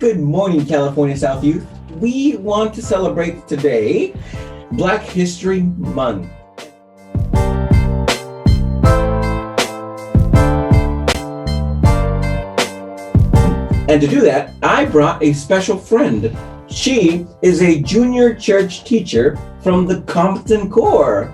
Good morning, California South Youth. We want to celebrate today Black History Month. And to do that, I brought a special friend. She is a junior church teacher from the Compton Corps.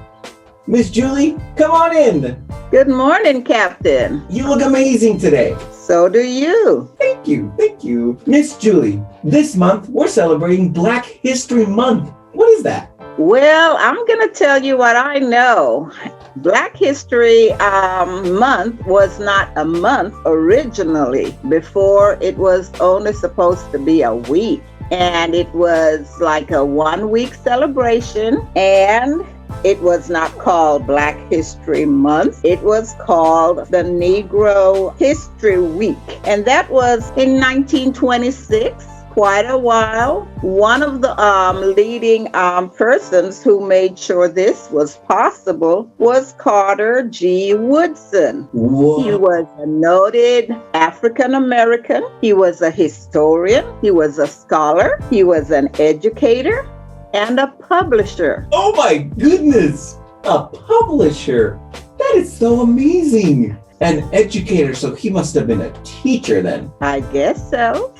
Miss Julie, come on in. Good morning, Captain. You look amazing today. So do you. Thank you. Miss Julie, this month we're celebrating Black History Month. What is that? Well, I'm going to tell you what I know. Black History Month was not a month originally. Before, it was only supposed to be a week. And it was like a 1 week celebration. And it was not called Black History Month. It was called the Negro History Week. And that was in 1926. Quite a while. One of the leading persons who made sure this was possible was Carter G. Woodson. Whoa. He was a noted African American. He was a historian. He was a scholar. He was an educator and a publisher. Oh my goodness! A publisher! That is so amazing! An educator, so he must have been a teacher then. I guess so.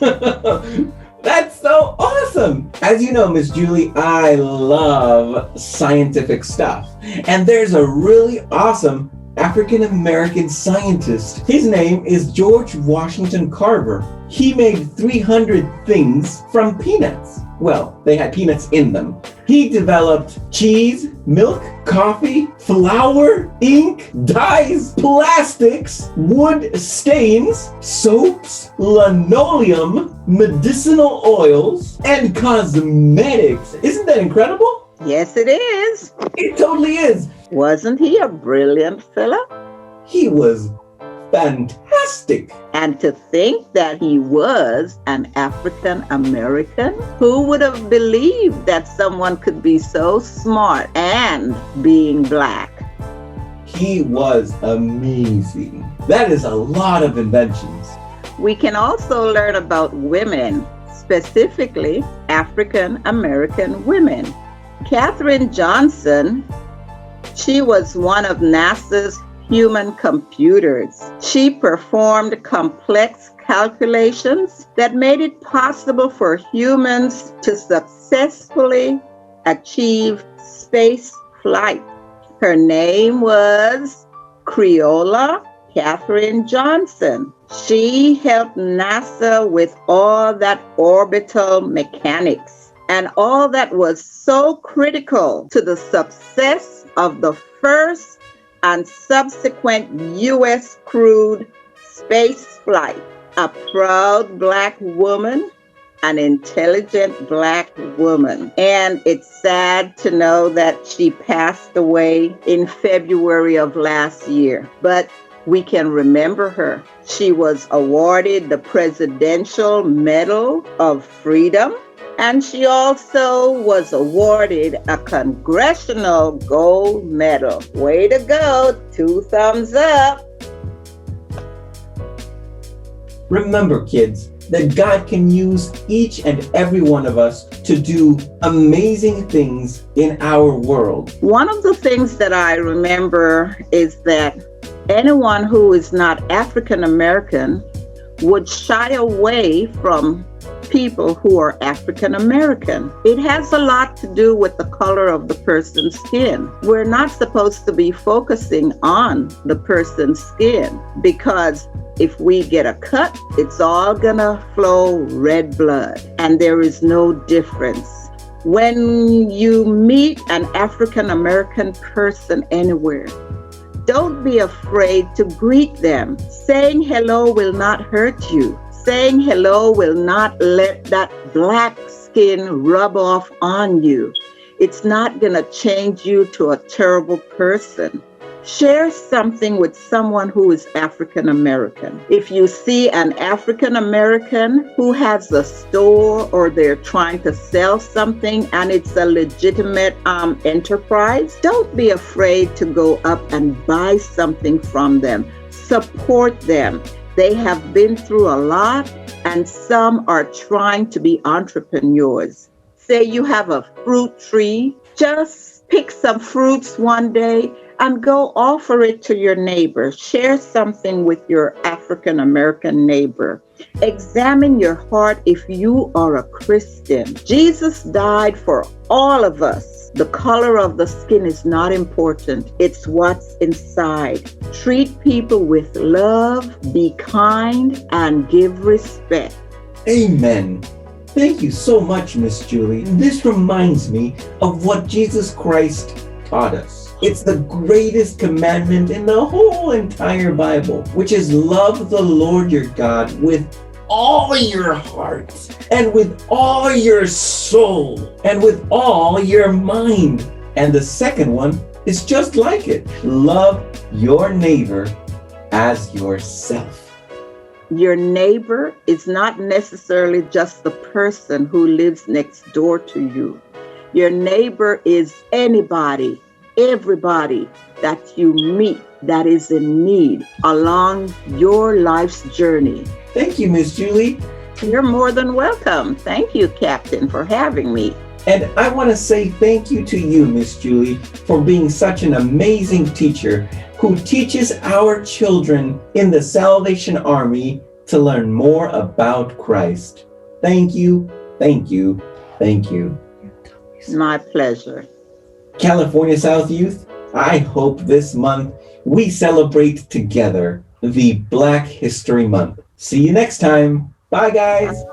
That's so awesome! As you know, Miss Julie, I love scientific stuff. And there's a really awesome African-American scientist. His name is George Washington Carver. He made 300 things from peanuts. Well, they had peanuts in them. He developed cheese, milk, coffee, flour, ink, dyes, plastics, wood stains, soaps, linoleum, medicinal oils, and cosmetics. Isn't that incredible? Yes, it is. It totally is. Wasn't he a brilliant fellow? He was fantastic. And to think that he was an African American, who would have believed that someone could be so smart and being Black? He was amazing. That is a lot of inventions. We can also learn about women, specifically African American women. Katherine Johnson, she was one of NASA's human computers. She performed complex calculations that made it possible for humans to successfully achieve space flight. Her name was Creola Katherine Johnson. She helped NASA with all that orbital mechanics and all that was so critical to the success of the first and subsequent U.S. crewed space flight. A proud Black woman, an intelligent Black woman. And it's sad to know that she passed away in February of last year, but we can remember her. She was awarded the Presidential Medal of Freedom, and she also was awarded a Congressional Gold Medal. Way to go, 2 thumbs up. Remember, kids, that God can use each and every one of us to do amazing things in our world. One of the things that I remember is that anyone who is not African American would shy away from people who are African American. It has a lot to do with the color of the person's skin. We're not supposed to be focusing on the person's skin, because if we get a cut, it's all gonna flow red blood, and there is no difference. When you meet an African American person anywhere, don't be afraid to greet them. Saying hello will not hurt you. Saying hello will not let that Black skin rub off on you. It's not going to change you to a terrible person. Share something with someone who is African American. If you see an African American who has a store or they're trying to sell something and it's a legitimate enterprise, don't be afraid to go up and buy something from them. Support them. They have been through a lot and some are trying to be entrepreneurs. Say you have a fruit tree, just pick some fruits one day and go offer it to your neighbor. Share something with your African American neighbor. Examine your heart if you are a Christian. Jesus died for all of us. The color of the skin is not important. It's what's inside. Treat people with love, be kind, and give respect. Amen. Thank you so much, Miss Julie. This reminds me of what Jesus Christ taught us. It's the greatest commandment in the whole entire Bible, which is love the Lord your God with all your heart and with all your soul and with all your mind. And the second one is just like it. Love your neighbor as yourself. Your neighbor is not necessarily just the person who lives next door to you. Your neighbor is anybody, everybody that you meet that is in need along your life's journey. Thank you, Miss Julie. You're more than welcome. Thank you, Captain, for having me. And I want to say thank you to you, Miss Julie, for being such an amazing teacher who teaches our children in the Salvation Army to learn more about Christ. Thank you, thank you, thank you. My pleasure. California South Youth, I hope this month we celebrate together the Black History Month. See you next time. Bye, guys.